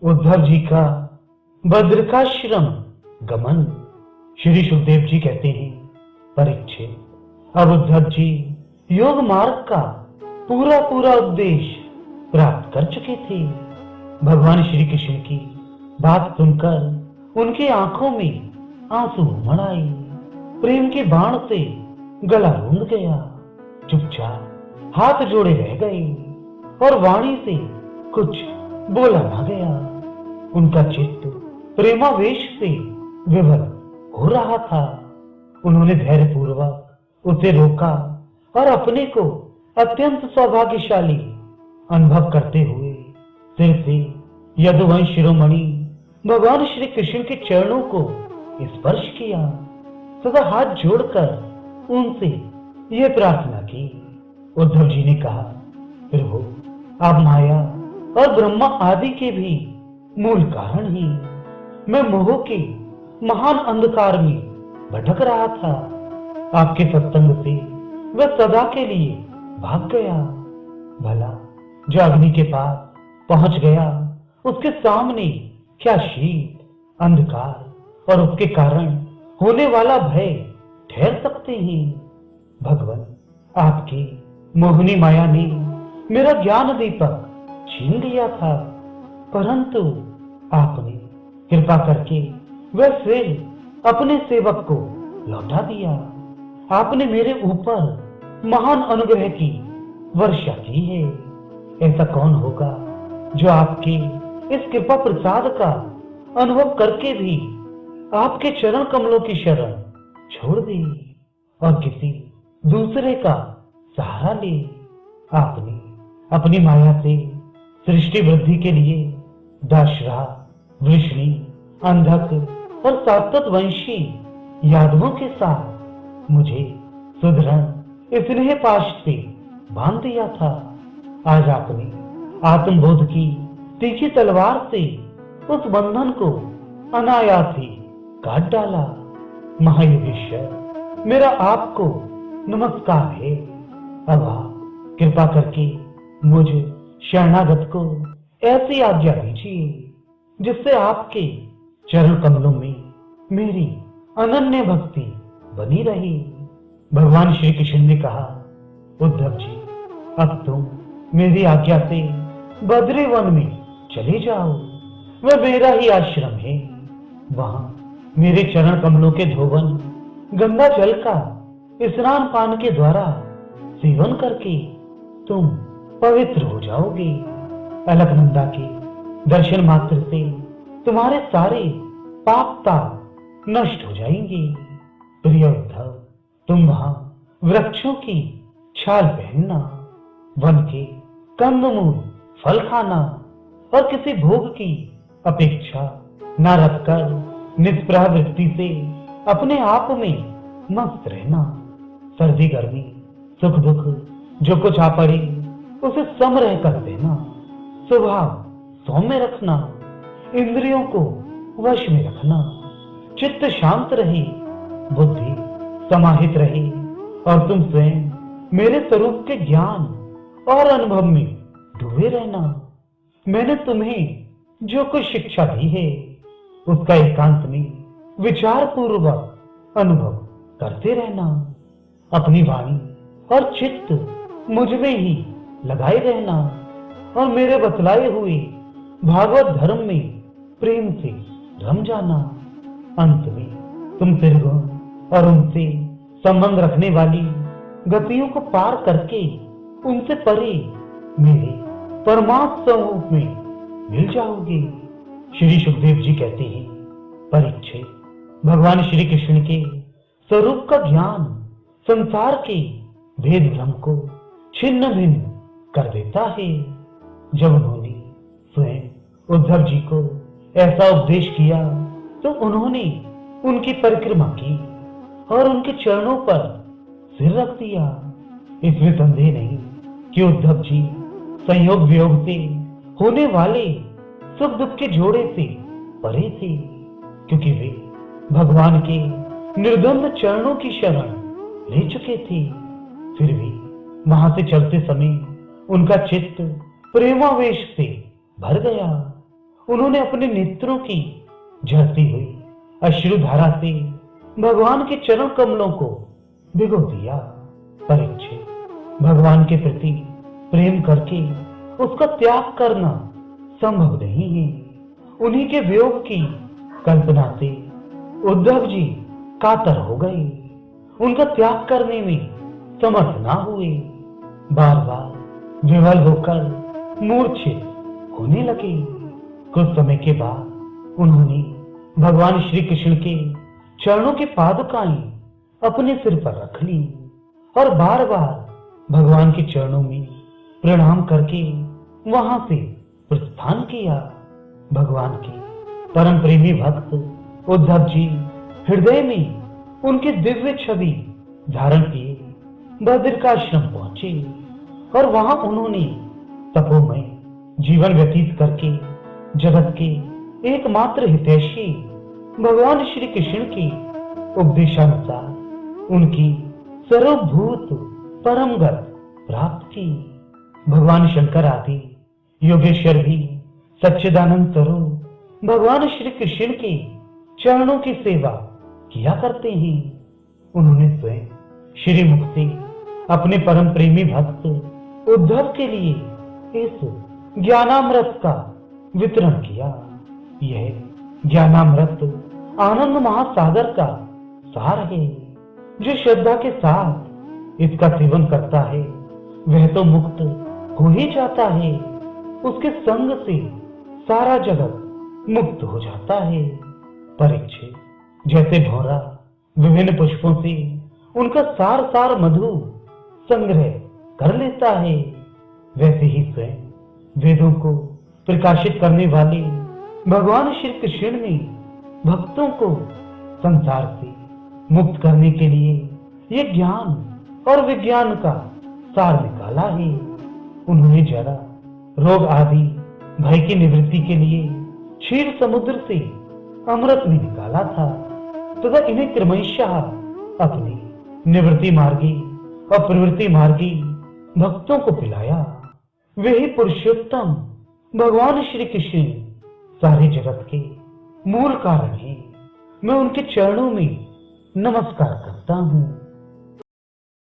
उद्धव जी का बद्रिकाश्रम गमन। श्री सुखदेव जी कहते हैं, परीक्षित, अब उद्धव जी योग मार्ग का पूरा पूरा उपदेश प्राप्त कर चुके थे। भगवान श्री कृष्ण की बात सुनकर उनकी आंखों में आंसू उमड़ आए। प्रेम के बाण से गला रूंध गया। चुपचाप हाथ जोड़े रह गए और वाणी से कुछ बोला ना गया। उनका चित्त प्रेमावेश से विवल हो रहा था। उन्होंने धैर्यपूर्वक उसे रोका और अपने को अत्यंत सौभाग्यशाली अनुभव करते हुए सिर से यदुवंश शिरोमणि भगवान श्री कृष्ण के चरणों को स्पर्श किया तथा हाथ जोड़कर उनसे यह प्रार्थना की। उद्धव जी ने कहा, प्रभु, आप माया और ब्रह्मा आदि के भी मूल कारण ही। मैं मोह के महान अंधकार में भटक रहा था। आपके सत्संग से वह सदा के लिए भाग गया। भला जो अग्नि के पास पहुंच गया, उसके सामने क्या शीत, अंधकार और उसके कारण होने वाला भय ठहर सकते हैं। भगवान, आपकी मोहिनी माया ने मेरा ज्ञान दीपक छीन लिया था, परंतु आपने कृपा करके वह फिर अपने सेवक को लौटा दिया। आपने मेरे ऊपर महान अनुग्रह की वर्षा की है। ऐसा कौन होगा जो आपके इस कृपा प्रसाद का अनुभव करके भी आपके चरण कमलों की शरण छोड़ दे और किसी दूसरे का सहारा ले। आपने अपनी माया से सृष्टि वृद्धि के लिए दशरथ, वृष्णि, अंधक और सातत वंशी यादवों के साथ मुझे सुदृढ़ स्नेह पाश से बांध दिया था। आज आपने आत्मबोध की तीखी तलवार से उस बंधन को अनायास ही काट डाला। महायोगेश्वर, मेरा आपको नमस्कार है। अब आप कृपा करके मुझ शरणागत को ऐसी आज्ञा दीजिए जिससे आपके चरण कमलों में मेरी अनन्य भक्ति बनी रही। भगवान श्री कृष्ण ने कहा, उद्धव जी, अब तुम मेरी आज्ञा से बद्री वन में चले जाओ। वह मेरा ही आश्रम है। वहां मेरे चरण कमलों के धोवन गंगा जल का स्नान पान के द्वारा सेवन करके तुम पवित्र हो जाओगे। अलकनंदा के दर्शन मात्र से तुम्हारे सारे पाप ताप नष्ट हो जाएंगे। प्रिय उद्धव, तुम वहां वृक्षों की छाल पहनना, वन के कंदमूल फल खाना और किसी भोग की अपेक्षा न रखकर निष्प्रह वृत्ति से अपने आप में मस्त रहना। सर्दी गर्मी सुख दुख जो कुछ आ पड़े उसे सम रह कर देना। स्वभाव सौम्य रखना, इंद्रियों को वश में रखना, चित्त शांत रहे, बुद्धि समाहित रहे और तुम स्वयं मेरे स्वरूप के ज्ञान और अनुभव में डूबे रहना। मैंने तुम्हें जो कुछ शिक्षा दी है उसका एकांत में विचार पूर्वक अनुभव करते रहना। अपनी वाणी और चित्त मुझ में ही लगाए रहना और मेरे बतलाए हुए भागवत धर्म में प्रेम से रम जाना। अंत में तुम त्रिगुण और उनसे संबंध रखने वाली गतियों को पार करके उनसे परे मेरे परमात्म स्वरूप में मिल जाओगे। श्री सुखदेव जी कहते हैं, परीक्षित, भगवान श्री कृष्ण के स्वरूप का ज्ञान संसार के भेद भ्रम को छिन्न भिन्न कर देता है। जब उन्होंने स्वयं उद्धव जी को ऐसा उपदेश किया तो उन्होंने उनकी परिक्रमा की और उनके चरणों पर सिर रख दिया। इसमें संदेह नहीं कि उद्धव जी संयोग वियोग से होने वाले सुख दुख के जोड़े से परे थे, क्योंकि वे भगवान के निर्द्वंद चरणों की शरण ले चुके थे। फिर भी वहां से चलते समय उनका चित्त प्रेमावेश से भर गया। उन्होंने अपने नेत्रों की झरती हुई अश्रुधारा से भगवान के चरण कमलों को भिगो दिया। परीक्षित, भगवान के प्रति प्रेम करके उसका त्याग करना संभव नहीं है। उन्हीं के वियोग की कल्पना से उद्धव जी कातर हो गए, उनका त्याग करने में समर्थ ना हुए, बार बार विवल होकर मूर्छित होने लगे। कुछ समय के बाद उन्होंने भगवान श्री कृष्ण के चरणों की पादुकाएं अपने सिर पर रख ली और बार बार भगवान के चरणों में प्रणाम करके वहां से प्रस्थान किया। भगवान के परम प्रेमी भक्त उद्धव जी हृदय में उनकी दिव्य छवि धारण किए बद्रिकाश्रम पहुंचे और वहां उन्होंने तपोमय जीवन व्यतीत करके जगत के एकमात्र हितैषी भगवान श्री कृष्ण की उपदेशानुसार उनकी सर्वभूत परमगत प्राप्त की। भगवान शंकर आदि योगेश्वर भी सच्चिदानंद स्वरूप भगवान श्री कृष्ण के चरणों की सेवा किया करते हैं। उन्होंने स्वयं श्री मुख से अपने परम प्रेमी भक्त उद्धव के लिए इस ज्ञानामृत का वितरण किया। यह ज्ञानामृत आनंद महासागर का सार है। जो श्रद्धा के साथ इसका सेवन करता है वह तो मुक्त हो ही जाता है। उसके संग से सारा जगत मुक्त हो जाता है। परीक्षित, जैसे भौरा विभिन्न पुष्पों से उनका सार सार मधु संग्रह कर लेता है, वैसे ही स्वयं वेदों को प्रकाशित करने वाले भगवान श्री कृष्ण ने भक्तों को संसार से मुक्त करने के लिए ये ज्ञान और विज्ञान का सार निकाला है। उन्होंने जरा रोग आदि भय की निवृत्ति के लिए क्षीर समुद्र से अमृत भी निकाला था तथा इन्हें क्रमशः अपनी निवृत्ति मार्गी और प्रवृत्ति मार्गी भक्तों को पिलाया। वही पुरुषोत्तम भगवान श्री कृष्ण सारे जगत के मूल कारण है। मैं उनके चरणों में नमस्कार करता हूँ।